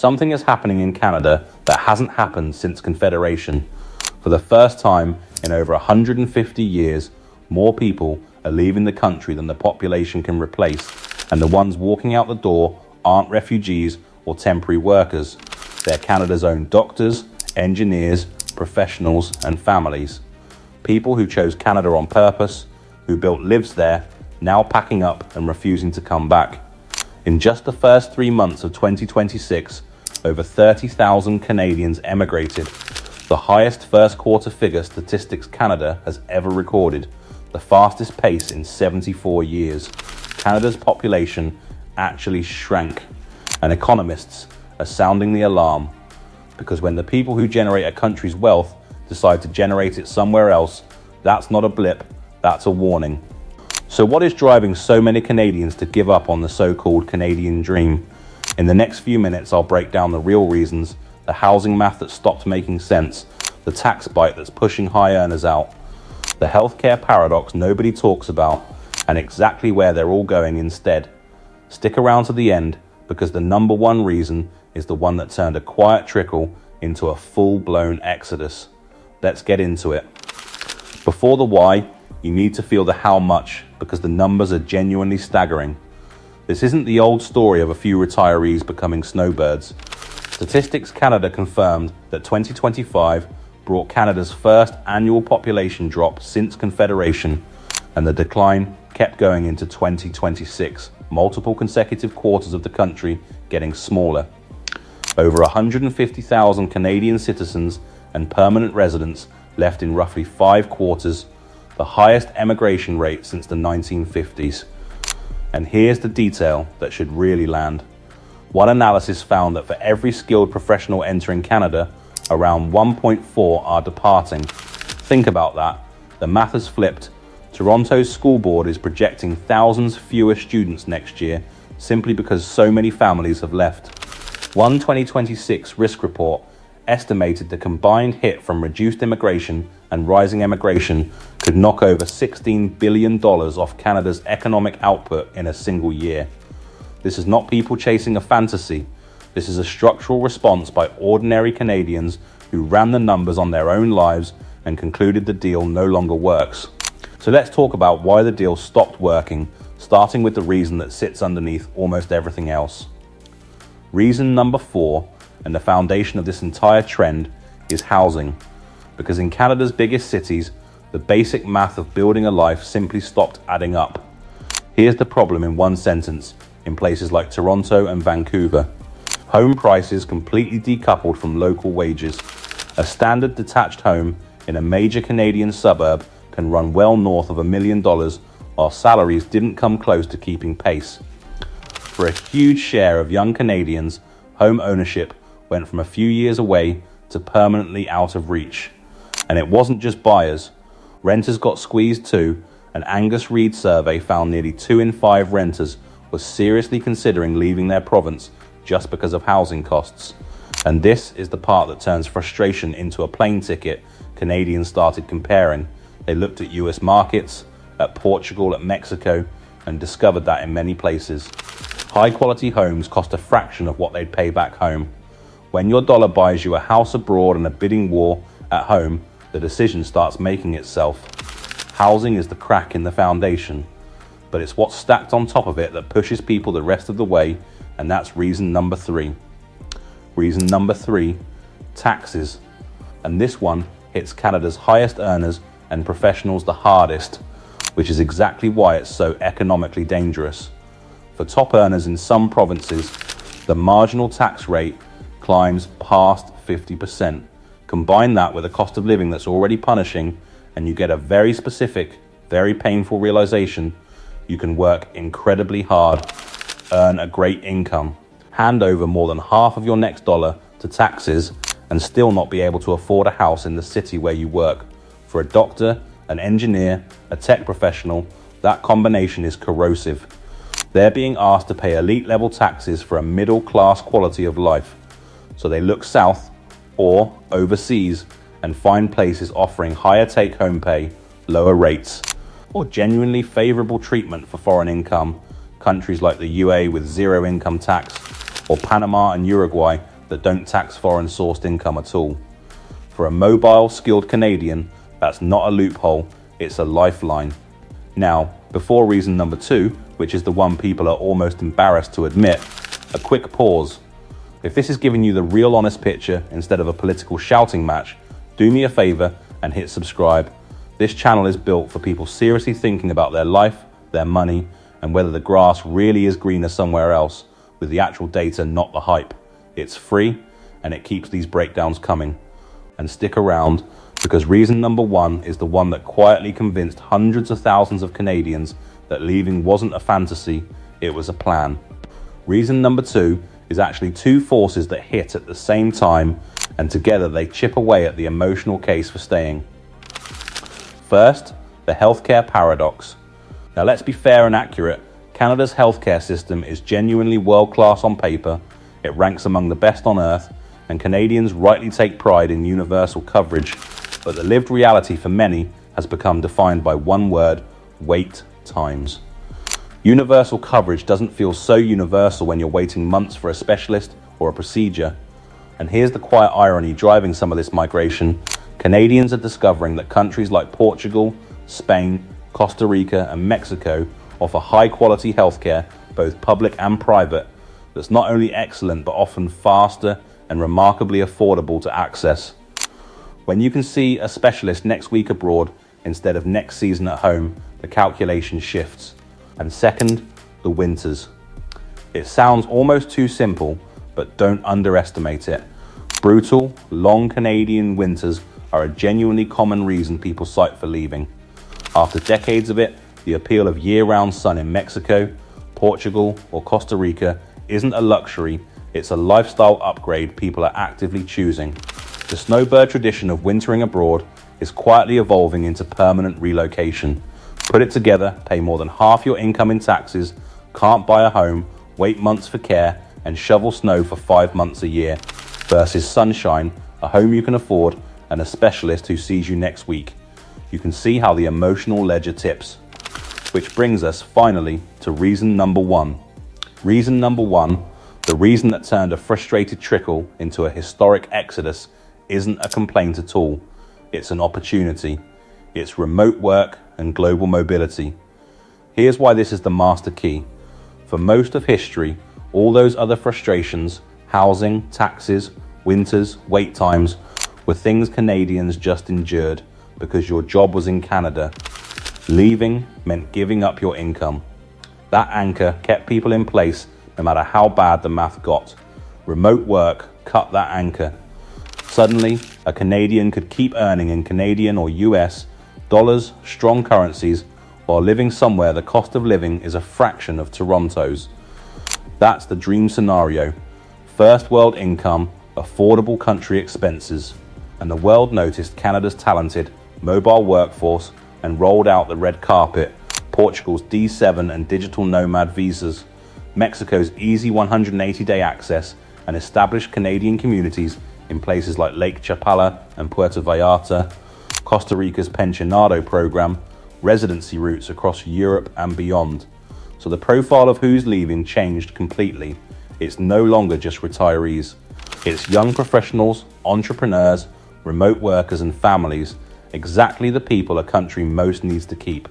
Something is happening in Canada that hasn't happened since Confederation. For the first time in over 150 years, more people are leaving the country than the population can replace, and the ones walking out the door aren't refugees or temporary workers. They're Canada's own doctors, engineers, professionals, and families. People who chose Canada on purpose, who built lives there, now packing up and refusing to come back. In just the first 3 months of 2026, over 30,000 Canadians emigrated, the highest first quarter figure Statistics Canada has ever recorded, the fastest pace in 74 years. Canada's population actually shrank, and economists are sounding the alarm, because when the people who generate a country's wealth decide to generate it somewhere else, that's not a blip, that's a warning. So what is driving so many Canadians to give up on the so-called Canadian dream? In the next few minutes, I'll break down the real reasons, the housing math that stopped making sense, the tax bite that's pushing high earners out, the healthcare paradox nobody talks about, and exactly where they're all going instead. Stick around to the end, because the number one reason is the one that turned a quiet trickle into a full-blown exodus. Let's get into it. Before the why, you need to feel the how much, because the numbers are genuinely staggering. This isn't the old story of a few retirees becoming snowbirds. Statistics Canada confirmed that 2025 brought Canada's first annual population drop since Confederation, and the decline kept going into 2026, multiple consecutive quarters of the country getting smaller. Over 150,000 Canadian citizens and permanent residents left in roughly 5 quarters, the highest emigration rate since the 1950s. And here's the detail that should really land. One analysis found that for every skilled professional entering Canada, around 1.4 are departing. Think about that. The math has flipped. Toronto's school board is projecting thousands fewer students next year simply because so many families have left. One 2026 risk report estimated the combined hit from reduced immigration and rising emigration could knock over $16 billion off Canada's economic output in a single year. This is not people chasing a fantasy. This is a structural response by ordinary Canadians who ran the numbers on their own lives and concluded the deal no longer works. So let's talk about why the deal stopped working, starting with the reason that sits underneath almost everything else. Reason number 4, and the foundation of this entire trend, is housing. Because in Canada's biggest cities, the basic math of building a life simply stopped adding up. Here's the problem in one sentence in places like Toronto and Vancouver. Home prices completely decoupled from local wages. A standard detached home in a major Canadian suburb can run well north of $1 million, while salaries didn't come close to keeping pace. For a huge share of young Canadians, home ownership went from a few years away to permanently out of reach. And it wasn't just buyers. Renters got squeezed too. An Angus Reid survey found nearly 2 in 5 renters were seriously considering leaving their province just because of housing costs. And this is the part that turns frustration into a plane ticket. Canadians started comparing. They looked at US markets, at Portugal, at Mexico, and discovered that in many places, high quality homes cost a fraction of what they'd pay back home. When your dollar buys you a house abroad and a bidding war at home, the decision starts making itself. Housing is the crack in the foundation, but it's what's stacked on top of it that pushes people the rest of the way, and that's reason number 3. Reason number 3, taxes. And this one hits Canada's highest earners and professionals the hardest, which is exactly why it's so economically dangerous. For top earners in some provinces, the marginal tax rate climbs past 50%. Combine that with a cost of living that's already punishing, and you get a very specific, very painful realization: you can work incredibly hard, earn a great income, hand over more than half of your next dollar to taxes, and still not be able to afford a house in the city where you work. For a doctor, an engineer, a tech professional, that combination is corrosive. They're being asked to pay elite level taxes for a middle class quality of life. So they look south or overseas and find places offering higher take home pay, lower rates, or genuinely favorable treatment for foreign income. Countries like the UAE with zero income tax, or Panama and Uruguay that don't tax foreign sourced income at all. For a mobile, skilled Canadian, that's not a loophole, it's a lifeline. Now, before reason number 2, which is the one people are almost embarrassed to admit, a quick pause. If this is giving you the real honest picture instead of a political shouting match, do me a favor and hit subscribe. This channel is built for people seriously thinking about their life, their money, and whether the grass really is greener somewhere else, with the actual data, not the hype. It's free, and it keeps these breakdowns coming. And stick around, because reason number 1 is the one that quietly convinced hundreds of thousands of Canadians that leaving wasn't a fantasy, it was a plan. Reason number 2 is actually 2 forces that hit at the same time, and together they chip away at the emotional case for staying. First, the healthcare paradox. Now let's be fair and accurate. Canada's healthcare system is genuinely world-class on paper, it ranks among the best on earth, and Canadians rightly take pride in universal coverage, but the lived reality for many has become defined by one word: wait times. Universal coverage doesn't feel so universal when you're waiting months for a specialist or a procedure. And here's the quiet irony driving some of this migration. Canadians are discovering that countries like Portugal, Spain, Costa Rica, and Mexico offer high-quality healthcare, both public and private, that's not only excellent but often faster and remarkably affordable to access. When you can see a specialist next week abroad instead of next season at home, the calculation shifts. And second, the winters. It sounds almost too simple, but don't underestimate it. Brutal, long Canadian winters are a genuinely common reason people cite for leaving. After decades of it, the appeal of year-round sun in Mexico, Portugal, or Costa Rica isn't a luxury, it's a lifestyle upgrade people are actively choosing. The snowbird tradition of wintering abroad is quietly evolving into permanent relocation. Put it together, pay more than half your income in taxes, can't buy a home, wait months for care, and shovel snow for 5 months a year, versus sunshine, a home you can afford, and a specialist who sees you next week. You can see how the emotional ledger tips. Which brings us finally to reason number 1. Reason number 1, the reason that turned a frustrated trickle into a historic exodus, isn't a complaint at all. It's an opportunity. It's remote work and global mobility. Here's why this is the master key. For most of history, all those other frustrations, housing, taxes, winters, wait times, were things Canadians just endured because your job was in Canada. Leaving meant giving up your income. That anchor kept people in place no matter how bad the math got. Remote work cut that anchor. Suddenly, a Canadian could keep earning in Canadian or US dollars, strong currencies, while living somewhere the cost of living is a fraction of Toronto's. That's the dream scenario. First world income, affordable country expenses. And the world noticed Canada's talented, mobile workforce and rolled out the red carpet, Portugal's D7 and digital nomad visas, Mexico's easy 180-day access, and established Canadian communities in places like Lake Chapala and Puerto Vallarta, Costa Rica's Pensionado program, residency routes across Europe and beyond. So the profile of who's leaving changed completely. It's no longer just retirees. It's young professionals, entrepreneurs, remote workers and families, exactly the people a country most needs to keep.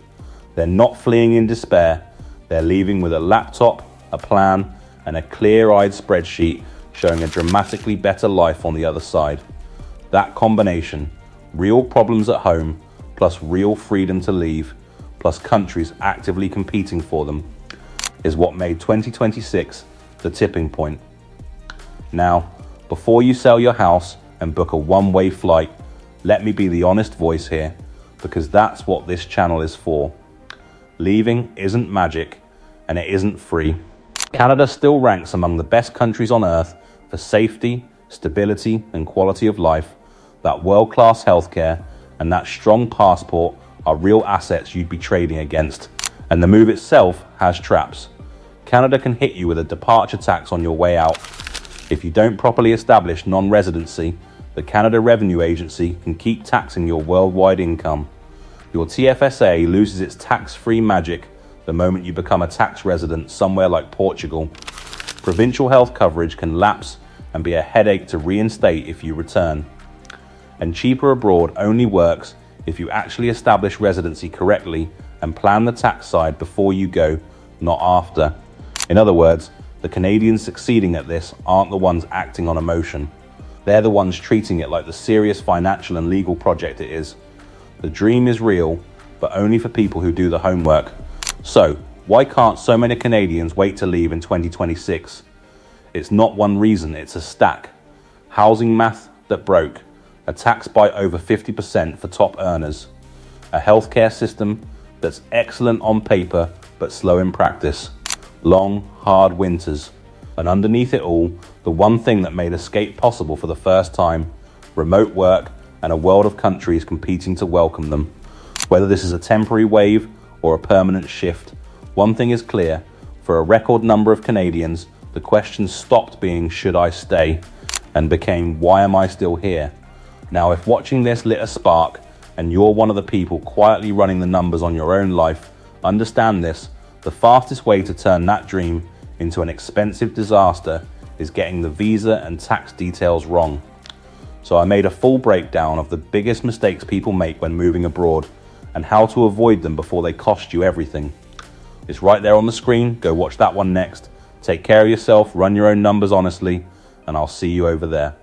They're not fleeing in despair. They're leaving with a laptop, a plan, and a clear-eyed spreadsheet showing a dramatically better life on the other side. That combination, real problems at home, plus real freedom to leave, plus countries actively competing for them, is what made 2026 the tipping point. Now, before you sell your house and book a one-way flight, let me be the honest voice here, because that's what this channel is for. Leaving isn't magic, and it isn't free. Canada still ranks among the best countries on earth for safety, stability, and quality of life. That world-class healthcare and that strong passport are real assets you'd be trading against. And the move itself has traps. Canada can hit you with a departure tax on your way out. If you don't properly establish non-residency, the Canada Revenue Agency can keep taxing your worldwide income. Your TFSA loses its tax-free magic the moment you become a tax resident somewhere like Portugal. Provincial health coverage can lapse and be a headache to reinstate if you return. And cheaper abroad only works if you actually establish residency correctly and plan the tax side before you go, not after. In other words, the Canadians succeeding at this aren't the ones acting on emotion. They're the ones treating it like the serious financial and legal project it is. The dream is real, but only for people who do the homework. So, why can't so many Canadians wait to leave in 2026? It's not one reason, it's a stack. Housing math that broke, a tax bite over 50% for top earners, a healthcare system that's excellent on paper but slow in practice, long, hard winters, and underneath it all, the one thing that made escape possible for the first time, remote work and a world of countries competing to welcome them. Whether this is a temporary wave or a permanent shift, one thing is clear, for a record number of Canadians, the question stopped being should I stay and became why am I still here? Now, if watching this lit a spark and you're one of the people quietly running the numbers on your own life, understand this, the fastest way to turn that dream into an expensive disaster is getting the visa and tax details wrong. So I made a full breakdown of the biggest mistakes people make when moving abroad and how to avoid them before they cost you everything. It's right there on the screen, go watch that one next. Take care of yourself, run your own numbers honestly, and I'll see you over there.